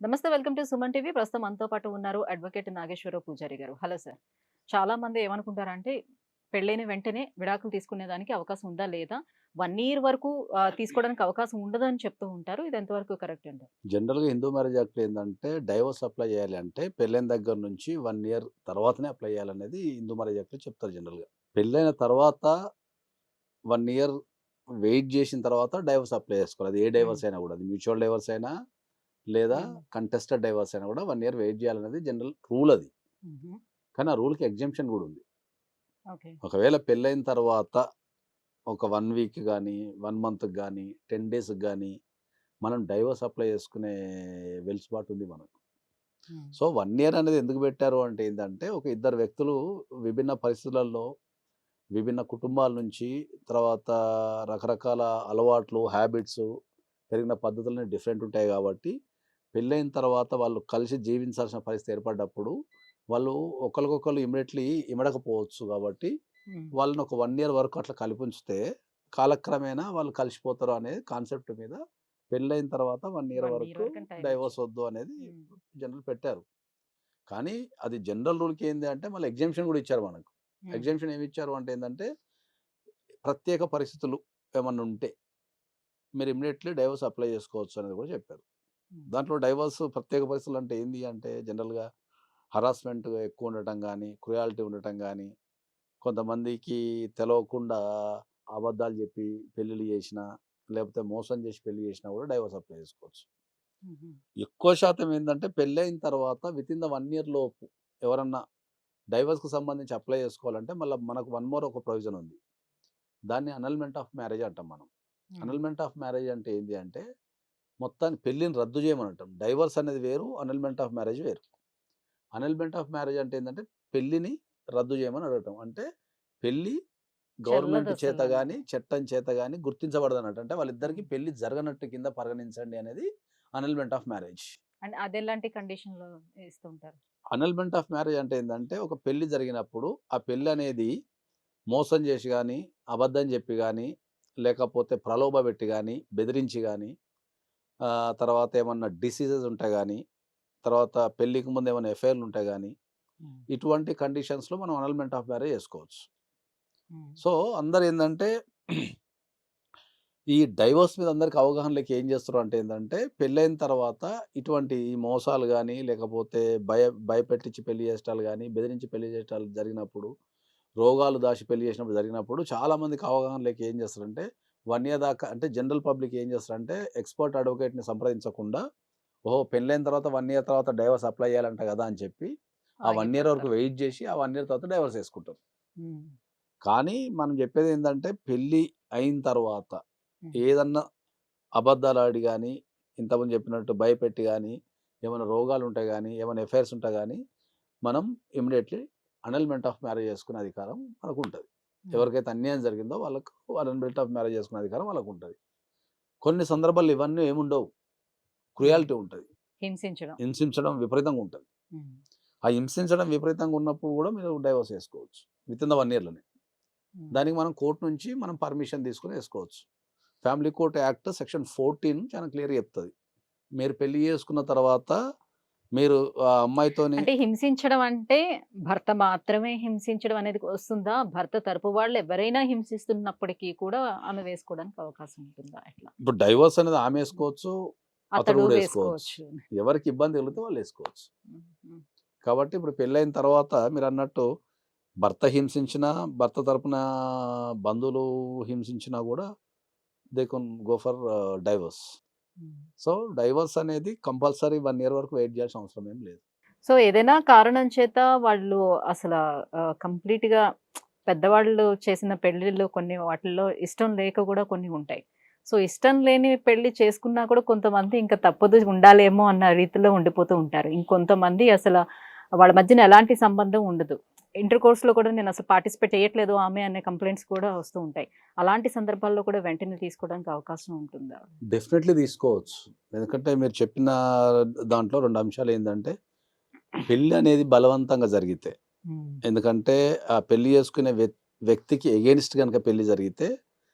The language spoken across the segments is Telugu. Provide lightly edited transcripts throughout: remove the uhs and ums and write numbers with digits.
నమస్తే. Welcome to Suman TV. ప్రస్తుతం మనతో పాటు ఉన్నారు అడ్వకేట్ నాగేశ్వరరావు పూజారి గారు. Hello sir. చాలా మంది ఏమనుకుంటారంటే పెళ్ళైన వెంటనే విడాకులు తీసుకునేదానికి అవకాశం ఉందా? లేదా? 1 ఇయర్ వరకు తీసుకోవడానికి అవకాశం ఉండదని చెప్తూ ఉంటారు. ఇది ఎంతవరకు కరెక్ట్ అంటారు? జనరల్‌గా హిందూ మ్యారేజ్ యాక్ట్‌లో ఏందంటే, డైవోర్స్ అప్లై చేయాలి అంటే పెళ్ళైన దగ్గర నుంచి 1 ఇయర్ తర్వాతనే అప్లై చేయాలనేది హిందూ మ్యారేజ్ యాక్ట్‌లో చెప్తారు జనరల్‌గా. పెళ్ళైన తర్వాత 1 ఇయర్ వెయిట్ చేసిన తర్వాత డైవోర్స్ అప్లై చేసుకోవాలి. అది ఏ హ్మ్. డైవోర్స్ అయినా కూడా. అది మ్యూచువల్ డైవోర్స్ అయినా, లేదా హ్మ్. కంటెస్టెడ్ డైవోర్స్ అయినా కూడా 1 ఇయర్ వెయిట్ చేయాలనేది జనరల్ రూల్ అది. హుహు. కానీ ఆ రూల్‌కి ఎగ్జంప్షన్ కూడా ఉంది. ఓకే. ఒకవేళ పెళ్ళైన తర్వాత ఒక 1 వీక్ గాని, 1 మంత్‌కి గాని, 10 డేస్‌కి గాని మనం డైవోర్స్ అప్లై చేసుకునే వెసులుబాటు ఉంది మనకు. హ్మ్. సో, 1 ఇయర్ అనేది ఎందుకు పెట్టారు అంటే ఏందంటే, ఒక ఇద్దరు వ్యక్తులు విభిన్న పరిస్థితులలో, విభిన్న కుటుంబాల నుంచి, తర్వాత రకరకాల అలవాట్లు, హ్యాబిట్సు, పెరిగిన పద్ధతులన్నీ డిఫరెంట్ ఉంటాయి గాబట్టి, పెళ్ళైన తర్వాత వాళ్ళు కలిసి జీవించాల్సిన పరిస్థితి ఏర్పడ్డప్పుడు, వాళ్ళు ఒకళ్ళకొకళ్ళు ఇమ్మీడియేట్‌లీ ఇమడకపోవచ్చు గాబట్టి, హ్మ్. వాళ్ళని ఒక 1 ఇయర్ వరకు అట్లా కలిపుంచితే, కాలక్రమేణా వాళ్ళు కలిసిపోతారు అనే కాన్సెప్ట్ మీద పెళ్ళైన తర్వాత 1 ఇయర్ 1 ఇయర్ వరకు వరకని టైమ్ డైవోర్స్ ఇచ్చారు. వద్దు అనేది హ్మ్. జనరల్ పెట్టారు. కానీ అది జనరల్ రూల్‌కి ఏంది అంటే మళ్ళీ ఎగ్జంప్షన్ గూడా ఇచ్చారు మనకు. హ్మ్. ఎగ్జంప్షన్ ఏమి ఇచ్చారు అంటే ఏందంటే, ప్రత్యేక పరిస్థితులు ఏమన్నా ఉంటే మీరు ఇమ్మీడియేట్‌లీ డైవోర్స్ అప్లై చేసుకోవచ్చు అనేది కూడా చెప్పారు. హ్మ్. దాంట్లో డైవోర్స్ ప్రత్యేక పరిస్థితులు అంటే ఏంది అంటే జనరల్‌గా హరాస్మెంట్ ఎక్కువ ఉండటం గానీ, క్రుయాలిటీ ఉండటం గానీ, కొంతమందికి తెలవకుండా అబద్ధాలు జెప్పి పెళ్ళిళ్ళు చేసినా, లేకపోతే మోసం చేసి పెళ్లి చేసినా కూడా డైవోర్స్ అప్లై చేసుకోవచ్చు. హుహు. ఎక్కువ శాతం ఏందంటే పెళ్ళైన తర్వాత వితిన్ ద 1 ఇయర్ లోపు ఎవరన్నా డైవోర్స్‌కి సంబంధించి అప్లై చేసుకోవాలంటే మళ్ళా మనకు వన్ మోర్ ఒక ప్రొవిజన్ ఉంది. దాన్ని అనల్మెంట్ ఆఫ్ మ్యారేజ్ అంటాం మనం. హ్మ్. అనల్మెంట్ ఆఫ్ మ్యారేజ్ అంటే ఏంది అంటే మొత్తానికి పెళ్ళిని రద్దు చేయమనంటాం. డైవోర్స్ అనేది వేరు. అనల్మెంట్ ఆఫ్ మ్యారేజ్ వేరు. అనల్మెంట్ ఆఫ్ మ్యారేజ్ అంటే ఏందంటే పెళ్ళిని రద్దు చేయమని అడగటం. అంటే పెళ్లి గవర్నమెంట్ చేత చెల్లదసలనమాట. గాని, చట్టం చేత గాని గుర్తించబడదన్నట్టు. అంటే వాళ్ళిద్దరికీ హ్మ్. పెళ్లి జరగనట్టు కింద పరిగణించండి అనేది అనల్మెంట్ ఆఫ్ మ్యారేజ్. అంటే అదెలాంటి కండిషన్‌లో ఇస్తుంటారు? అనల్మెంట్ ఆఫ్ మ్యారేజ్ అంటే ఏందంటే ఒక పెళ్లి జరిగినప్పుడు ఆ పెళ్లనేది మోసం చేసి గాని, అబద్ధం చెప్పి గాని, లేకపోతే ప్రలోభపెట్టి గాని, బెదిరించి గాని, తర్వాత ఏమన్నా డిసీజెస్ ఉంటే గాని, తర్వాత పెళ్ళికి ముందు ఏమైనా ఎఫైర్‌లు ఉంటే గాని, హ్మ్. ఇటువంటి కండిషన్స్‌లో మనం అనల్మెంట్ ఆఫ్ మ్యారేజ్ చేసుకోవచ్చు. హ్మ్. సో, అందరేందంటే ఈ డైవోర్స్ మీద అందరికి అవగాహన లేక ఏం చేస్తుర్రు అంటే ఏందంటే, పెళ్ళైన తర్వాత ఇటువంటి ఈ మోసాలు గాని, లేకపోతే భయపెట్టించి పెళ్లి చేసేటాలు గాని, బెదిరించి పెళ్లి చేసేటాలు జరిగినప్పుడు, రోగాలు దాచి పెళ్లి చేసినప్పుడు జరిగినప్పుడు చాలా మందికి అవగాహన లేక ఏం చేస్తారంటే, 1 ఇయర్ దాకా అంటే జనరల్ పబ్లిక్ ఏం చేస్తారంటే, ఎక్స్‌పర్ట్ అడ్వొకేట్‌ని సంప్రదించకుండా, ఓహో! పెళ్ళైన తర్వాత 1 ఇయర్ తర్వాత డైవోర్స్ అప్లై చేయాలంట కదా! అని చెప్పి, ఆ 1 ఇయర్ వరకు ఆగిపోతారు. వెయిట్ చేసి, ఆ 1 ఇయర్ తర్వాత డైవోర్స్ చేసుకుంటారు. హ్మ్. కానీ మనం చెప్పేదేందంటే, పెళ్లి అయిన తర్వాత హ్మ్. ఏదన్నా అబద్దాలాడి గాని, ఇంతకుముందు చెప్పినట్టు భయపెట్టి గాని, ఏమైనా రోగాలుంటే గాని, ఏమైనా ఎఫైర్స్ ఉంటే గాని, మనం ఇమ్మీడియేట్‌లీ అనల్మెంట్ ఆఫ్ మ్యారేజ్ చేసుకునే అధికారం మనకుంటది. హ్మ్. ఎవరికైతే అన్యాయం జరిగిందో వాళ్ళకు అనల్మెంట్ ఆఫ్ మ్యారేజ్ చేసుకునే అధికారం వాళ్ళకుంటది. కొన్ని సందర్భాల్లో ఇవన్నీ ఏముండవు. హ్మ్. క్రుయాలిటీ ఉంటది. హింసించడం. హింసించడం విపరీతంగా ఉంటది. హ్మ్. ఆ హింసించడం విపరీతంగా ఉన్నప్పుడు గూడా మీరు డైవోర్స్ చేసుకోవచ్చు. Within the 1 ఇయర్‌లోనే. హ్మ్. దానికి మనం కోర్ట్ నుంచి మనం పర్మిషన్ తీసుకొని ఏసుకోవచ్చు. ఫ్యామిలీ కోర్ట్ యాక్ట్ సెక్షన్ 14 చాలా క్లియర్‌గా చెప్తది. మీరు పెళ్లి చేసుకున్న తర్వాత మీరు ఆ అమ్మాయితోని అంటే హింసించడం అంటే భర్త మాత్రమే హింసించడం అనేది వస్తుందా? భర్త తరపు వాళ్ళు ఎవరైనా హింసిస్తున్నప్పటికీ కూడా ఆమె వేసుకోవడానికి అవకాశం ఉంటుందా ఎట్లా? ఇప్పుడు డైవోర్స్ అనేది ఆమె హ్మ్. ఏసుకోవచ్చు. అతడు అతడు గూడా ఏసుకోవచ్చు. వేసుకోవచ్చు. ఎవరికి ఇబ్బంది కలిగితే వాళ్ళు ఏసుకోవచ్చు. హ్మ్. హ్మ్. కాబట్టి ఇప్పుడు పెళ్లయిన తర్వాత మీరన్నట్టు భర్త హింసించినా, భర్త తరపున బంధువులు హింసించినా గూడా they can go for divorce. హ్మ్. సో, డైవోర్స్ అనేది కంపల్సరీ 1 ఇయర్ వరకు వెయిట్ జేయాల్సిన అవసరం ఏం లేదు. సో, ఏదైనా కారణం చేత వాళ్ళు అసల కంప్లీట్‌గా పెద్దవాళ్ళు చేసిన పెళ్ళిళ్ళు కొన్ని వాటిల్లో ఇష్టం లేక గూడా కొన్ని ఉంటాయి. సో, ఇష్టం లేని పెళ్లి చేసుకున్నా కూడా కొంతమంది ఇంక తప్పదు ఉండాలేమో అన్న రీతిలో ఉండిపోతూ ఉంటారు. ఇంకొంతమంది అసల వాళ్ళ మధ్యన ఎలాంటి సంబంధం ఉండదు. ఇంటర్ కోర్స్‌లో కూడా నేనసలు పార్టిసిపేట్ చేయట్లేదు ఆమె అనే కంప్లెయింట్స్ కూడా వస్తూ ఉంటాయి. అలాంటి సందర్భాల్లో కూడా వెంటనే తీసుకోవడానికి అవకాశం ఉంటుందా? డెఫినెట్‌లీ తీసుకోవచ్చు. ఎందుకంటే మీరు చెప్పిన దాంట్లో 2 అంశాలేందంటే, పెళ్లి అనేది బలవంతంగా జరిగితే, హ్మ్. ఎందుకంటే ఆ పెళ్లి చేసుకునే వ్యక్తికి ఎగెయిన్స్ట్ గనక పెళ్లి జరిగితే,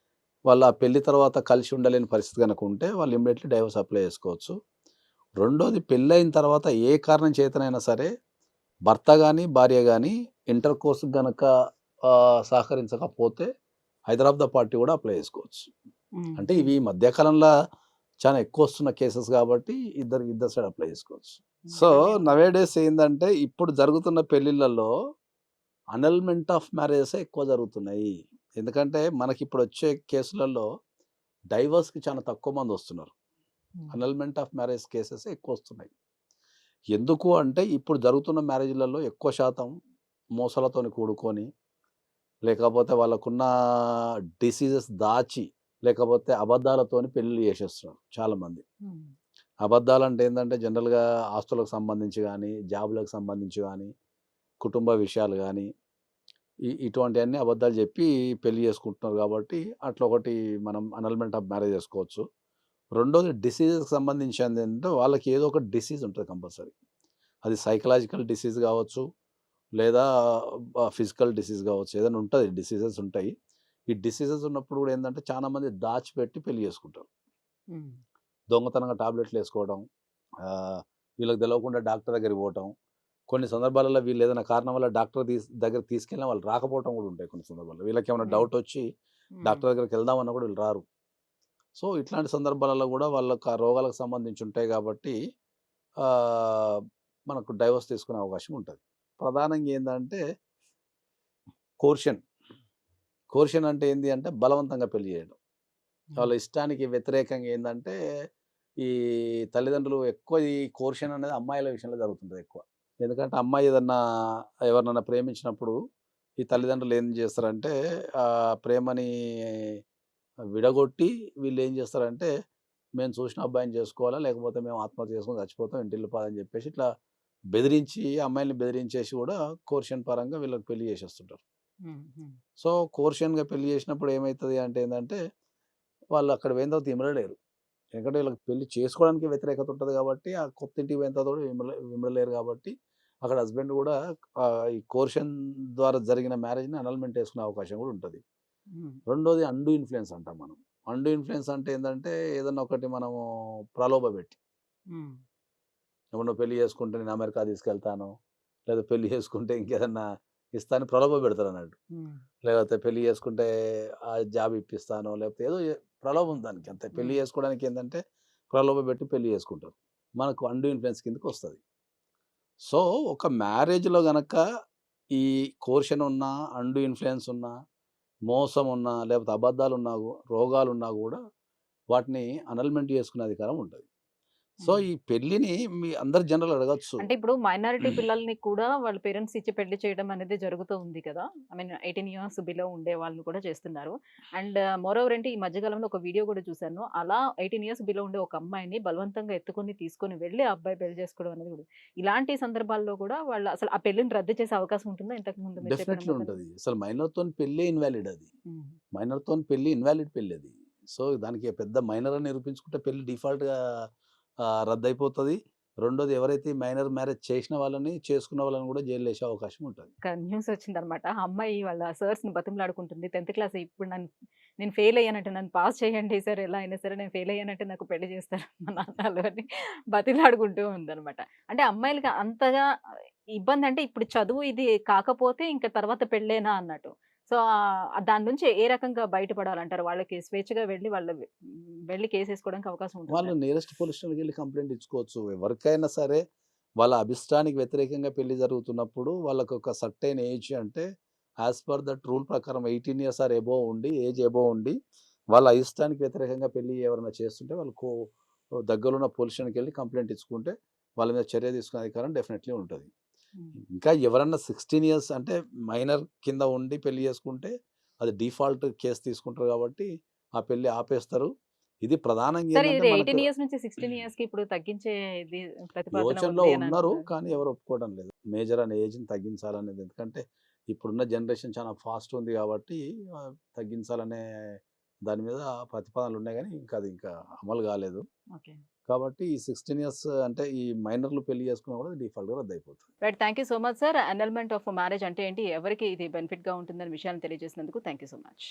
వాళ్ళు ఆ పెళ్లి తర్వాత కలిసి ఉండలేని పరిస్థితి గనక ఉంటే, వాళ్ళు ఇమ్మీడియేట్‌లీ డైవోర్స్ అప్లై చేసుకోవచ్చు. రెండోది పెళ్ళైన తర్వాత ఏ కారణం చేతనైనా సరే భర్త గాని, భార్య గాని ఇంటర్ కోర్స్‌కి గనక సహకరించకపోతే ఐదర్ ఆఫ్ ద పార్టీ కూడా అప్లై చేసుకోవచ్చు. హ్మ్. అంటే హ్మ్. ఇవి ఈ మధ్య కాలంలో చాలా ఎక్కువొస్తున్న కేసెస్ కాబట్టి ఇద్దరు సైడ్ అప్లై చేసుకోవచ్చు. సో, నిజమే. నవేడేస్ ఏందంటే ఇప్పుడు జరుగుతున్న పెళ్ళిళ్ళలో అనల్మెంట్ ఆఫ్ మ్యారేజెసే ఎక్కువ జరుగుతున్నాయి. ఎందుకంటే మనకిప్పుడొచ్చే కేసులలో డైవర్స్‌కి చాలా తక్కువ మందొస్తున్నారు. హ్మ్. అనల్మెంట్ ఆఫ్ మ్యారేజ్ కేసెసే ఎక్కువొస్తున్నాయి. ఎందుకు అంటే ఇప్పుడు జరుగుతున్న మ్యారేజ్‌లలో ఎక్కువ శాతం మోసాలతోని కూడుకొని, లేకపోతే వాళ్ళకున్న డిసీజెస్ దాచి, లేకపోతే అబద్ధాలతోని పెళ్ళిళ్ళు చేసేస్తున్నారు చాలామంది. హ్మ్. అబద్ధాలంటే ఏందంటే జనరల్‌గా ఆస్తులకు సంబంధించి గానీ, జాబులకు సంబంధించి గానీ, కుటుంబ విషయాలు గానీ, ఇటువంటియన్నీ అబద్ధాలు జెప్పి పెళ్లి చేసుకుంటున్నారు గాబట్టి, అట్లా ఒకటి మనం అనల్మెంట్ ఆఫ్ మ్యారేజ్ చేసుకోవచ్చు. రెండోది డిసీజెస్‌కి సంబంధించిందేంటంటే వాళ్ళకి ఏదో ఒక డిసీజ్ ఉంటది కంపల్సరీ. అది సైకలాజికల్ డిసీజ్ గావచ్చు, లేదా ఫిజికల్ డిసీజ్ గావచ్చు. ఏదైనా ఉంటది. డిసీజెస్ ఉంటాయి. ఈ డిసీజెస్ ఉన్నప్పుడు గూడా ఏందంటే చాలా మంది దాచిపెట్టి పెళ్లి చేసుకుంటారు. హ్మ్. దొంగతనంగా టాబ్లెట్‌లేసుకోవడం, ఆహ్, వీళ్ళకి తెలవకుండా డాక్టర్ దగ్గరికి పోవటం. కొన్ని సందర్భాలలో వీళ్ళు ఏదైనా కారణం వల్ల డాక్టర్ దగ్గరికి తీసుకెళ్ళినా వాళ్ళు రాకపోవటం గూడా ఉంటాయి కొన్ని సందర్భాల్లో. వీళ్ళకేమైనా హ్మ్. డౌటొచ్చి హ్మ్. డాక్టర్ దగ్గరికి వెళ్దామన్నా గూడా వీళ్ళు రారు. సో, ఇట్లాంటి సందర్భాలలో గూడా వాళ్ళకి ఆ రోగాలకు సంబంధించి ఉంటాయి గాబట్టి ఆహ్, మనకు డైవోర్స్ తీసుకునే అవకాశం ఉంటది. ప్రధానంగా ఏందంటే కోర్షన్. కోర్షన్ అంటే ఏంది అంటే బలవంతంగా పెళ్లి చేయడం. హ్మ్. వాళ్ళ ఇష్టానికి వ్యతిరేకంగా ఏందంటే, ఈ తల్లిదండ్రులు ఎక్కువ ఈ కోర్షన్ అనేది అమ్మాయిల విషయంలో జరుగుతుంటది ఎక్కువ. ఎందుకంటే అమ్మాయి ఏదన్నా ఎవరినన్నా ప్రేమించినప్పుడు, ఈ తల్లిదండ్రులు ఏం చేస్తారంటే, ప్రేమని విడగొట్టి వీళ్ళేం చేస్తారంటే, మేము చూసిన అబ్బాయిని చేసుకోవాలా, లేకపోతే మేము ఆత్మహత్య చేసుకొని చచ్చిపోతాం, ఇంటిల్లిపాదని చెప్పేసి ఇట్లా బెదిరించి, అమ్మాయిల్ని బెదిరించేసి కూడా కోర్షన్ పరంగా వీళ్ళకి పెళ్లి చేసేస్తుంటారు. హ్మ్. హ్మ్. సో, కోర్షన్‌గా పెళ్లి చేసినప్పుడు ఏమైతది అంటే ఏందంటే, వాళ్ళు అక్కడ పోయిన తర్వాత ఇమడలేరు. ఎందుకంటే వీళ్ళకి పెళ్లి చేసుకోవడానికి వ్యతిరేకత ఉంటది కాబట్టి, ఆ కొత్త ఇంటికి పోయిన తర్వాత కూడా ఇమడలేరు కాబట్టి, అక్కడ హస్బెండ్ కూడా ఈ కోర్షన్ ద్వారా జరిగిన మ్యారేజ్‌ని అనల్మెంట్ చేసుకునే అవకాశం కూడా ఉంటది. హ్మ్. రెండోది అండూ ఇన్‌ఫ్లుయెన్స్ అంటాం మనం. అండూ ఇన్‌ఫ్లుయెన్స్ అంటే ఏందంటే, ఏదన్నా ఒకటి మనము ప్రలోభపెట్టి, హ్మ్. ఇప్పుడు నువ్వు పెళ్లి చేసుకుంటే నేను అమెరికా తీసుకెళ్తాను, లేదా పెళ్లి చేసుకుంటే ఇంకేదన్నా ఇస్తా అని ప్రలోభపెడతారన్నట్టు. హ్మ్. లేకపోతే పెళ్లి చేసుకుంటే జాబ్ ఇప్పిస్తాను. లేకపోతే ఏదో ప్రలోభం దానికి అంతే. పెళ్లి హ్మ్. చేసుకోవడానికి ఏందంటే ప్రలోభపెట్టి పెళ్లి చేసుకుంటారు. మనకు అండూ ఇన్‌ఫ్లుయెన్స్ కిందకొస్తది. సో, ఒక మ్యారేజ్‌లో గనక ఈ కోర్షన్ ఉన్నా, అండూ ఇన్‌ఫ్లుయెన్స్ ఉన్నా, మోసం ఉన్నా, లేకపోతే అబద్ధాలున్నా, రోగాలున్నా గూడా వాటిని అనల్మెంట్ చేసుకునే అధికారం ఉంటది. సో, హ్మ్. ఈ పెళ్లిని మీ అందరు జనరల్ అడగొచ్చు. అంటే ఇప్పుడు మైనారిటీ పిల్లల్ని కూడా వాళ్ళ పేరెంట్స్ ఇచ్చి పెళ్లి చేయడం అనేది జరుగుతూ ఉంది కదా! ఐ మీన్ 18 ఇయర్స్ బిలో ఉండే వాళ్ళని కూడా చేస్తున్నారు. అండ్ మోరోవర్ అంటే ఈ మధ్య కాలంలో ఒక వీడియో కూడా చూసాను. అలా 18 ఇయర్స్ బిలో ఉండే ఒక అమ్మాయిని బలవంతంగా ఎత్తుకొని తీసుకొని వెళ్లి ఆ అబ్బాయి పెళ్లి చేసుకోవడం అనేది కూడా. ఇలాంటి సందర్భాల్లో కూడా వాళ్ళు అసలు ఆ పెళ్లిని రద్దు చేసే అవకాశం ఉంటుందా? ఇంతకుముందు మీరు చెప్పిన డెఫినెట్‌లీ మెథడ్? ఉంటది. అసలు మైనర్‌తోని పెళ్ళే ఇన్‌వాలిడ్ అది. హ్మ్. మైనర్‌తోని పెళ్లి ఇన్‌వాలిడ్ పెళ్లది. సో, దానికి పెద్ద మైనర్ అని నిరూపించుకుంటే పెళ్లి డిఫాల్ట్‌గా రద్దయిపోతది. రెండోది ఎవరైతే మైనర్ మ్యారేజ్ చేసిన వాళ్ళని, చేసుకున్న వాళ్ళని కూడా జైల్‌లో ఏసే అవకాశం ఉంటది. ఒక న్యూస్ వచ్చిందనమాట. ఆ అమ్మాయి వాళ్ళ సర్స్‌ని బతిమలాడుకుంటుంది. 10థ్ క్లాస్ ఇప్పుడు నేను ఫెయిల్ అయ్యానంటే నన్ను పాస్ చేయండి సార్ ఎలా అయినా సరే నేను ఫెయిల్ అయ్యానంటే నాకు పెళ్లి చేస్తారు మా నాన్నలు అని బతిమలాడుకుంటూ ఉందనమాట. అంటే అమ్మాయిలకి అంతగా ఇబ్బంది అంటే ఇప్పుడు చదువు ఇది కాకపోతే ఇంక తర్వాత పెళ్ళేనా అన్నట్టు. సో, దాని నుంచి ఏ రకంగా బయటపడాలంటారు? వాళ్ళకి స్వేచ్ఛగా వెళ్లి వెళ్లి కేసేసుకోవడానికి అవకాశం ఉంటుందా? వాళ్ళు నియరెస్ట్ పోలీస్ స్టేషన్‌కెళ్ళి కంప్లెయింట్ ఇచ్చుకోవచ్చు. ఎవరికైనా సరే వాళ్ళ అభిష్టానికి వ్యతిరేకంగా పెళ్లి జరుగుతున్నప్పుడు వాళ్ళకొక సర్టెయిన్ ఏజ్ అంటే యాస్ పర్ దట్ రూల్ ప్రకారం 18 ఇయర్స్ ఆర్ అబోవ్ ఉండి, ఏజ్ అబోవ్ ఉండి వాళ్ళ అయిష్టానికి వ్యతిరేకంగా పెళ్లి ఎవరైనా చేస్తుంటే వాళ్ళు దగ్గరలో ఉన్న పోలీస్ స్టేషన్‌కెళ్ళి కంప్లెయింట్ ఇచ్చుకుంటే వాళ్ళ మీద చర్య తీసుకునే అధికారం డెఫినెట్‌లీ ఉంటది. హ్మ్. ఇంకా ఎవరన్నా 16 ఇయర్స్ అంటే మైనర్ కింద ఉండి పెళ్లి చేసుకుంటే అది డిఫాల్ట్ కేస్ తీసుకుంటారు కాబట్టి ఆ పెళ్లి ఆపేస్తారు. ఇది ప్రధానంగా సరే ఏందంటే ఇది మనకు 18 ఇయర్స్ నుంచి 16 ఇయర్స్‌కి ఇప్పుడు తగ్గించే ఇది ప్రతిపాదన యోచనలో ఉంది అని ఉన్నారు. అంటున్నారు. కానీ ఎవరు ఒప్పుకోవడం లేదు. మేజర్ అనే ఏజ్‌ని తగ్గించాలనేది. ఎందుకంటే ఇప్పుడున్న జనరేషన్ చాలా ఫాస్ట్ ఉంది కాబట్టి తగ్గించాలనే దాని మీద ప్రతిపాదనలున్నాయి గానీ ఇంకా అది ఇంకా అమలు కాలేదు. ఓకే. కాబట్టి ఈ 16 ఇయర్స్ అంటే ఈ మైనర్‌లు పెళ్లి చేసుకున్నా కూడా డిఫాల్ట్‌గా రద్దయిపోతుంది. Right. Thank you so much sir. Annulment of marriage అంటే ఏంటి? ఎవరికి ఇది బెనిఫిట్‌గా ఉంటుందనే విషయాన్ని తెలియజేసినందుకు థాంక్ యూ సో మచ్.